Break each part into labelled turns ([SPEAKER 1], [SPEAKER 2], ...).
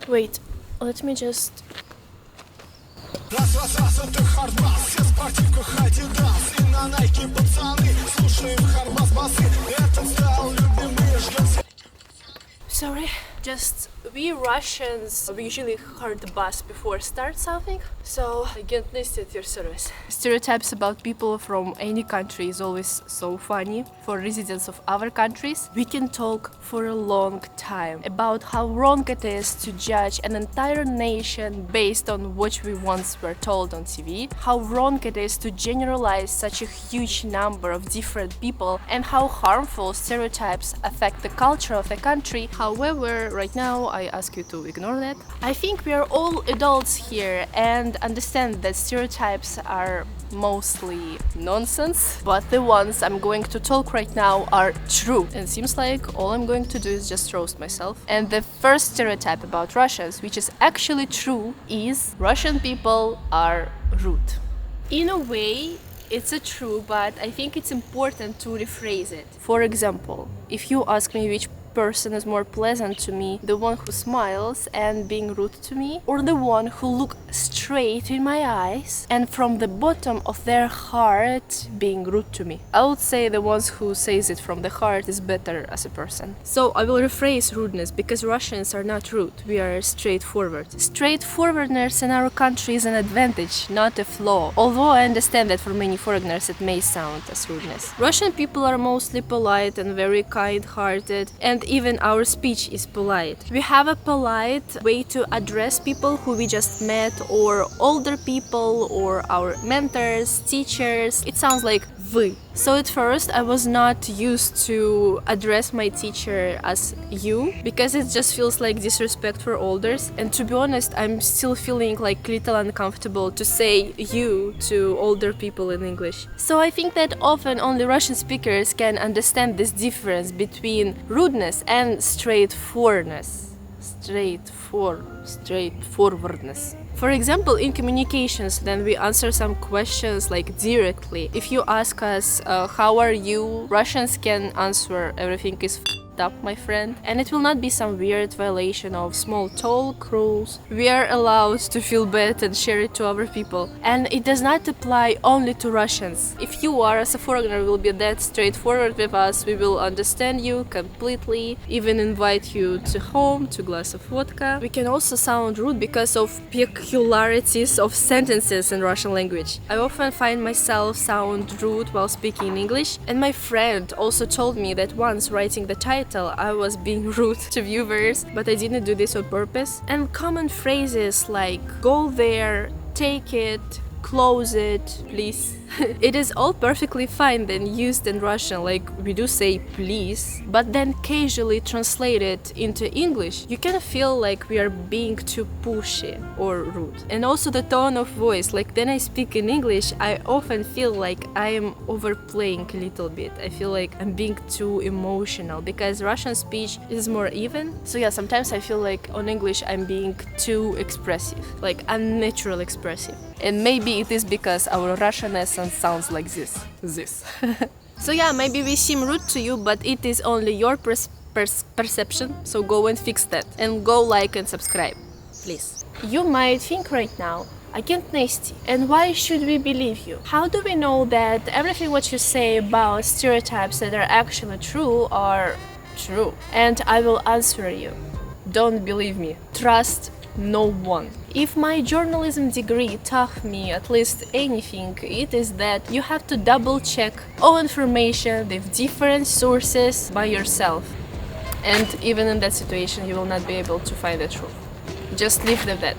[SPEAKER 1] Wait, let me just...
[SPEAKER 2] Раз, это HARDBASS, все в спортивках Adidas. И на Nike пацаны, слушаем HARDBASS басы. Этот стайл любимый, ждем.
[SPEAKER 1] Sorry, just we Russians usually HARDBASS before start something, so agent Nesty at your service. Stereotypes about people from any country is always so funny. For residents of other countries, we can talk for a long time about how wrong it is to judge an entire nation based on what we once were told on TV, how wrong it is to generalize such a huge number of different people, and how harmful stereotypes affect the culture of a country. However, right now I ask you to ignore that. I think we are all adults here and understand that stereotypes are mostly nonsense, but the ones I'm going to talk right now are true. And it seems like all I'm going to do is just roast myself. And the first stereotype about Russians, which is actually true, is Russian people are rude. In a way, it's a true, but I think it's important to rephrase it. For example, if you ask me which person is more pleasant to me, the one who smiles and being rude to me, or the one who looks straight in my eyes and from the bottom of their heart being rude to me, I would say the ones who says it from the heart is better as a person. So I will rephrase rudeness, because Russians are not rude, we are straightforward. Straightforwardness in our country is an advantage, not a flaw, although I understand that for many foreigners it may sound as rudeness. Russian people are mostly polite and very kind-hearted, and even our speech is polite. We have a polite way to address people who we just met, or older people, or our mentors, teachers. It sounds like вы. So at first I was not used to address my teacher as you, because it just feels like disrespect for elders, and to be honest I'm still feeling like little uncomfortable to say you to older people in English. So I think that often only Russian speakers can understand this difference between rudeness and straightforwardness. Straightforwardness. For example, in communications, then we answer some questions like directly. If you ask us, how are you? Russians can answer, everything is up, my friend. And it will not be some weird violation of small talk rules. We are allowed to feel bad and share it to other people. And it does not apply only to Russians. If you are, as a foreigner, will be that straightforward with us, we will understand you completely, even invite you to home, to a glass of vodka. We can also sound rude because of peculiarities of sentences in Russian language. I often find myself sound rude while speaking in English, and my friend also told me that once writing the title I was being rude to viewers, but I didn't do this on purpose. And common phrases like go there, take it, close it, please. It is all perfectly fine then used in Russian, like we do say please, but then casually translated into English, you can feel like we are being too pushy or rude. And also the tone of voice, like then I speak in English, I often feel like I am overplaying a little bit. I feel like I'm being too emotional, because Russian speech is more even. So yeah, sometimes I feel like on English I'm being too expressive, like unnatural expressive. And maybe it is because our Russian essence sounds like this. So yeah, maybe we seem rude to you, but it is only your perception, so go and fix that. And go like and subscribe, please. You might think right now, Agent Nesty, and why should we believe you? How do we know that everything what you say about stereotypes that are actually true are true? And I will answer you. Don't believe me. Trust no one. If my journalism degree taught me at least anything, it is that you have to double check all information with different sources by yourself. And even in that situation, you will not be able to find the truth. Just leave it at that.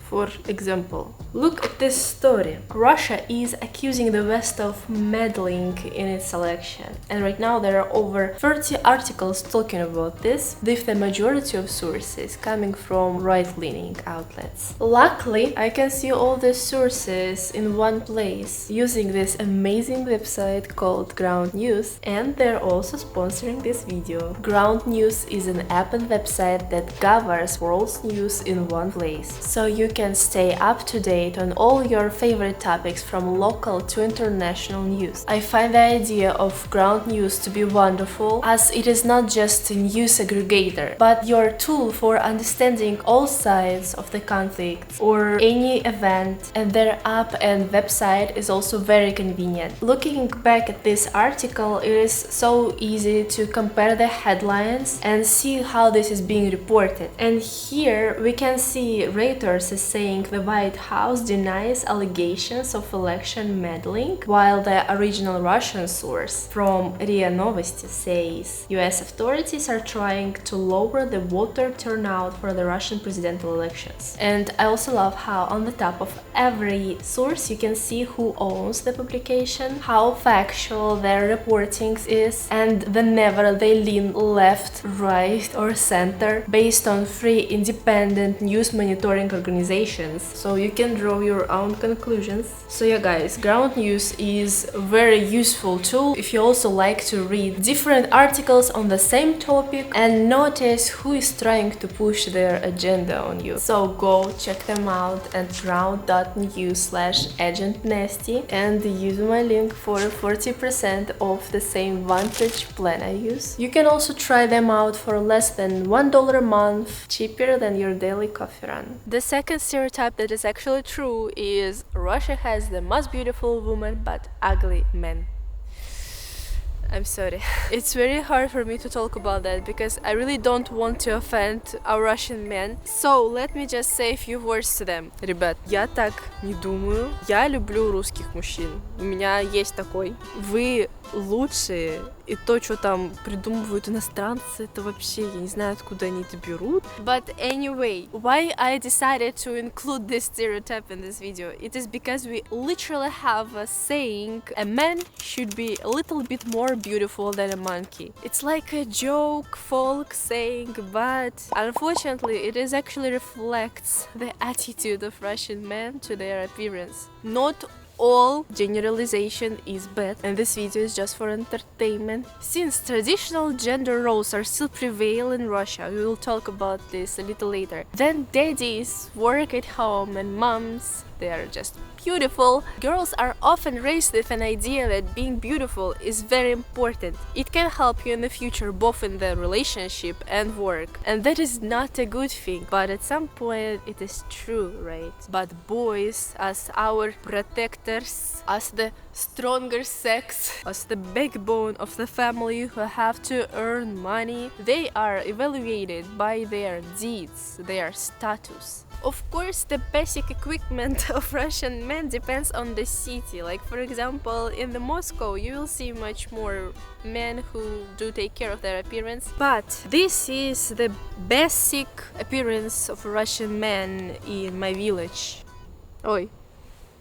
[SPEAKER 1] For example, look at this story. Russia is accusing the West of meddling in its election. And right now there are over 30 articles talking about this, with the majority of sources coming from right-leaning outlets. Luckily, I can see all the sources in one place using this amazing website called GroundNews, and they're also sponsoring this video. GroundNews is an app and website that gathers world's news in one place, so you can stay up to date date on all your favorite topics from local to international news. I find the idea of GroundNews to be wonderful, as it is not just a news aggregator, but your tool for understanding all sides of the conflict or any event, and their app and website is also very convenient. Looking back at this article, it is so easy to compare the headlines and see how this is being reported. And here we can see Reuters is saying the White House denies allegations of election meddling, while the original Russian source from RIA Novosti says US authorities are trying to lower the voter turnout for the Russian presidential elections. And I also love how on the top of every source you can see who owns the publication, how factual their reporting is, and whenever they lean left, right or center based on free independent news monitoring organizations, so you can draw your own conclusions. So yeah guys, GroundNews is a very useful tool if you also like to read different articles on the same topic and notice who is trying to push their agenda on you. So go check them out at ground.news/agent Nesty and use my link for 40% off the same Vantage plan I use. You can also try them out for less than $1 a month, cheaper than your daily coffee run. The second stereotype that is actually true is Russia has the most beautiful women but ugly men. I'm sorry. It's very hard for me to talk about that because I really don't want to offend our Russian men. So let me just say a few words to them. Ребят, я так не думаю. Я люблю русских мужчин. У меня есть такой. Вы лучшие. И то, что там придумывают иностранцы, это вообще, я не знаю, откуда они это берут. But anyway, why I decided to include this stereotype in this video? It is because we literally have a saying, a man should be a little bit more beautiful than a monkey. It's like a joke, folk saying, but unfortunately it is actually reflects the attitude of Russian men to their appearance. Not all generalization is bad, and this video is just for entertainment. Since traditional gender roles are still prevail in Russia, we will talk about this a little later, then daddies work at home and moms, they are just beautiful. Girls are often raised with an idea that being beautiful is very important. It can help you in the future, both in the relationship and work. And that is not a good thing, but at some point it is true, right? But boys, as our protectors, as the stronger sex, as the backbone of the family who have to earn money, they are evaluated by their deeds, their status. Of course, the basic equipment of Russian men depends on the city. Like, for example, in the Moscow, you will see much more men who do take care of their appearance. But this is the basic appearance of Russian men in my village. Oi.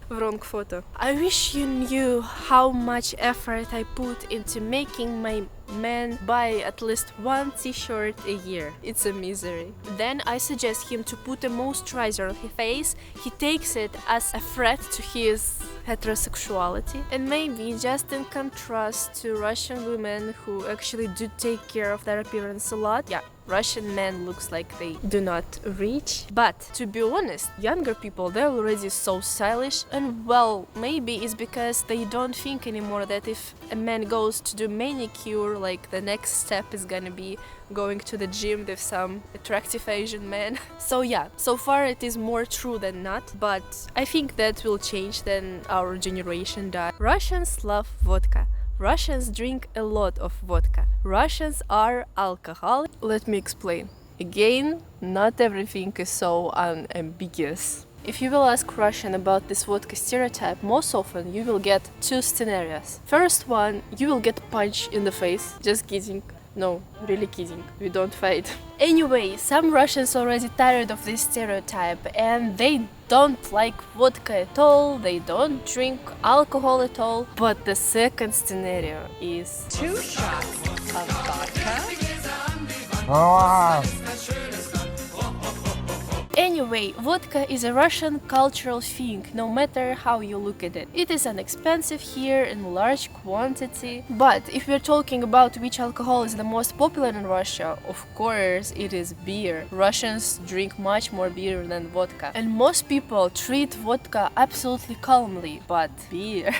[SPEAKER 1] Wrong photo. I wish you knew how much effort I put into making my man buy at least one t-shirt a year. It's a misery. Then I suggest him to put a moisturizer on his face. He takes it as a threat to his heterosexuality. And maybe just in contrast to Russian women who actually do take care of their appearance a lot. Yeah, Russian men looks like they do not reach. But to be honest, younger people, they're already so stylish, and well, maybe it's because they don't think anymore that if a man goes to do manicure, like the next step is gonna be going to the gym with some attractive Asian man. So yeah, so far it is more true than not, but I think that will change then our generation does. Russians love vodka. Russians drink a lot of vodka. Russians are alcoholic. Let me explain. Again, not everything is so unambiguous. If you will ask Russian about this vodka stereotype, most often you will get two scenarios. First one, you will get punched in the face. Just kidding. No, really kidding. We don't fight. Anyway, some Russians already tired of this stereotype and they don't like vodka at all, they don't drink alcohol at all. But the second scenario is
[SPEAKER 3] 2 shots of vodka.
[SPEAKER 1] Anyway, vodka is a Russian cultural thing, no matter how you look at it. It is inexpensive here in large quantity. But if we're talking about which alcohol is the most popular in Russia, of course it is beer. Russians drink much more beer than vodka. And most people treat vodka absolutely calmly, but beer...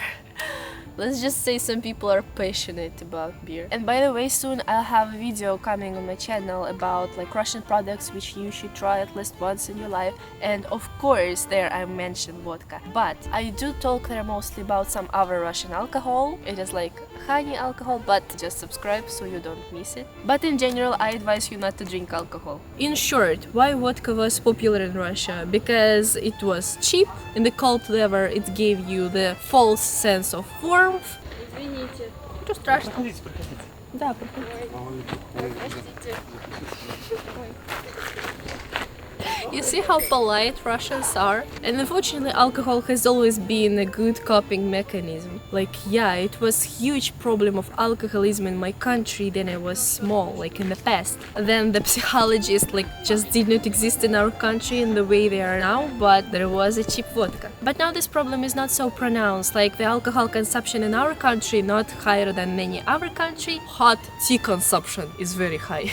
[SPEAKER 1] Let's just say some people are passionate about beer. And by the way, soon I'll have a video coming on my channel about like Russian products which you should try at least once in your life. And of course there I mentioned vodka. But I do talk there mostly about some other Russian alcohol. It is like honey alcohol, but just subscribe so you don't miss it. But in general, I advise you not to drink alcohol. In short, why vodka was popular in Russia? Because it was cheap. In the cold weather it gave you the false sense of warmth.
[SPEAKER 3] Извините.
[SPEAKER 1] Ничего страшного.
[SPEAKER 4] Проходите, проходите.
[SPEAKER 1] Да, проходите.
[SPEAKER 3] Простите.
[SPEAKER 1] You see how polite Russians are? And unfortunately, alcohol has always been a good coping mechanism. Like, yeah, it was huge problem of alcoholism in my country when I was small, like in the past. Then the psychologists like just did not exist in our country in the way they are now, but there was a cheap vodka. But now this problem is not so pronounced, like the alcohol consumption in our country not higher than any other country. Hot tea consumption is very high.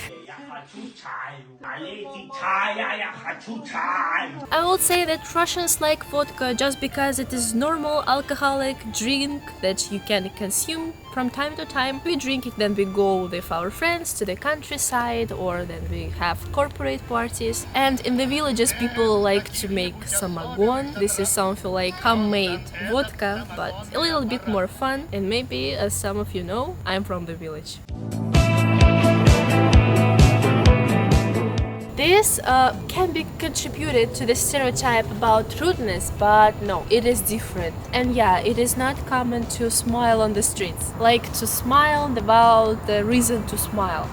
[SPEAKER 1] I would say that Russians like vodka just because it is normal alcoholic drink that you can consume from time to time. We drink it, then we go with our friends to the countryside, or then we have corporate parties. And in the villages people like to make samagon. This is something like homemade vodka, but a little bit more fun. And maybe, as some of you know, I'm from the village. This can be contributed to the stereotype about rudeness, but no, it is different. And yeah, it is not common to smile on the streets. Like to smile without the reason to smile.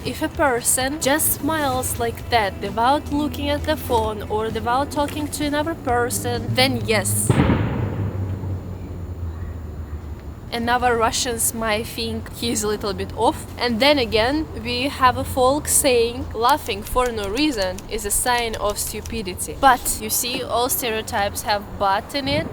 [SPEAKER 1] If a person just smiles like that without looking at the phone or without talking to another person, then yes. Another Russians might think he's a little bit off. And then again, we have a folk saying laughing for no reason is a sign of stupidity. But you see, all stereotypes have but in it.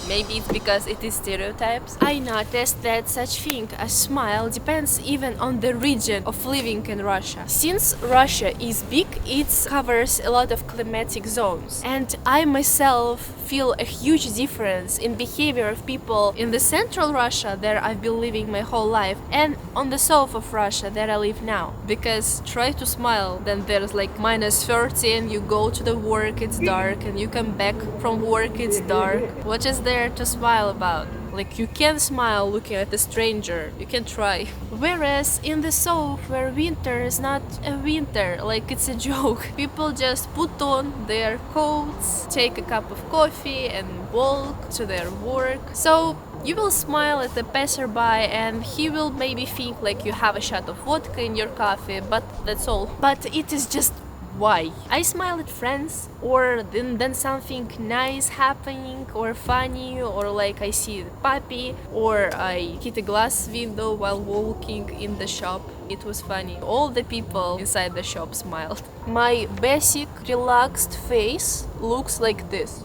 [SPEAKER 1] Maybe it's because it is stereotypes. I noticed that such thing as smile depends even on the region of living in Russia. Since Russia is big, it covers a lot of climatic zones. And I myself feel a huge difference in behavior of people in the central Russia that I've been living my whole life and on the south of Russia that I live now. Because try to smile, then there's like -30 and you go to the work, it's dark, and you come back from work, it's dark. What is there to smile about? Like, you can smile looking at a stranger, you can try. Whereas in the south, where winter is not a winter, like it's a joke, people just put on their coats, take a cup of coffee and walk to their work. So you will smile at the passerby and he will maybe think like you have a shot of vodka in your coffee, but that's all. But it is just why? I smile at friends, or then something nice happening or funny, or like I see a puppy, or I hit a glass window while walking in the shop. It was funny. All the people inside the shop smiled. My basic relaxed face looks like this.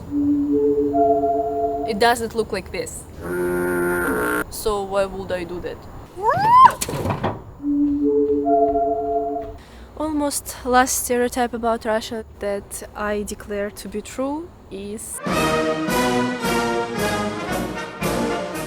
[SPEAKER 1] It doesn't look like this. So why would I do that? Almost last stereotype about Russia that I declare to be true is...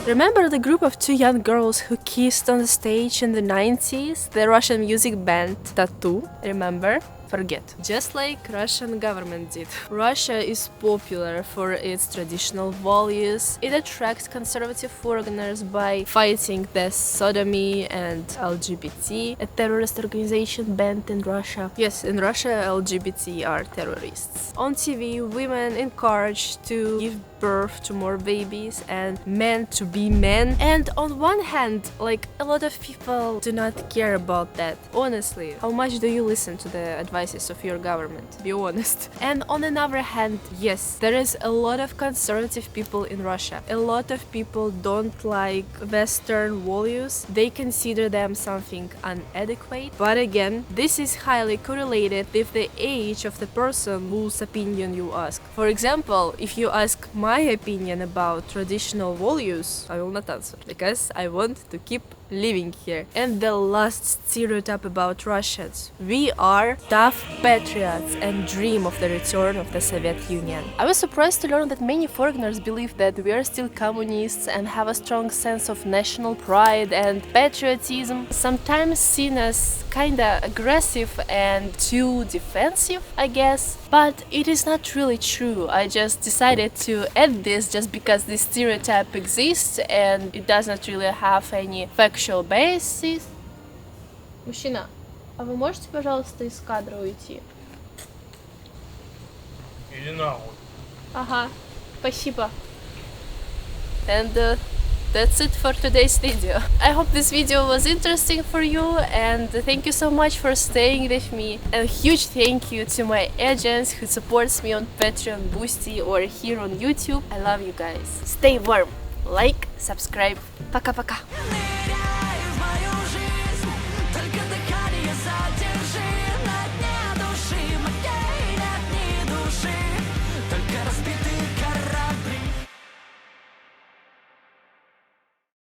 [SPEAKER 1] Remember the group of two young girls who kissed on the stage in the 90s? The Russian music band Tattoo, remember? Forget. Just like Russian government did. Russia is popular for its traditional values. It attracts conservative foreigners by fighting the sodomy and LGBT, a terrorist organization banned in Russia. Yes, in Russia LGBT are terrorists. On TV, women encouraged to give birth to more babies and men to be men. And on one hand, like, a lot of people do not care about that. Honestly, how much do you listen to the advice advices of your government, be honest. And on another hand, yes, there is a lot of conservative people in Russia. A lot of people don't like Western values. They consider them something inadequate. But again, this is highly correlated with the age of the person whose opinion you ask. For example, if you ask my opinion about traditional values, I will not answer because I want to keep living here. And the last stereotype about Russians: we are tough patriots and dream of the return of the Soviet Union. I was surprised to learn that many foreigners believe that we are still communists and have a strong sense of national pride and patriotism, sometimes seen as kinda aggressive and too defensive, I guess. But it is not really true. I just decided to add this just because this stereotype exists and it does not really have any factual basis. Мужчина, а вы можете, пожалуйста, из кадра уйти?
[SPEAKER 4] Иди нахуй.
[SPEAKER 1] Ага, спасибо. And that's it for today's video. I hope this video was interesting for you and thank you so much for staying with me. And a huge thank you to my agents who supports me on Patreon, Boosty or here on YouTube. I love you guys. Stay warm, like, subscribe. Пока-пока.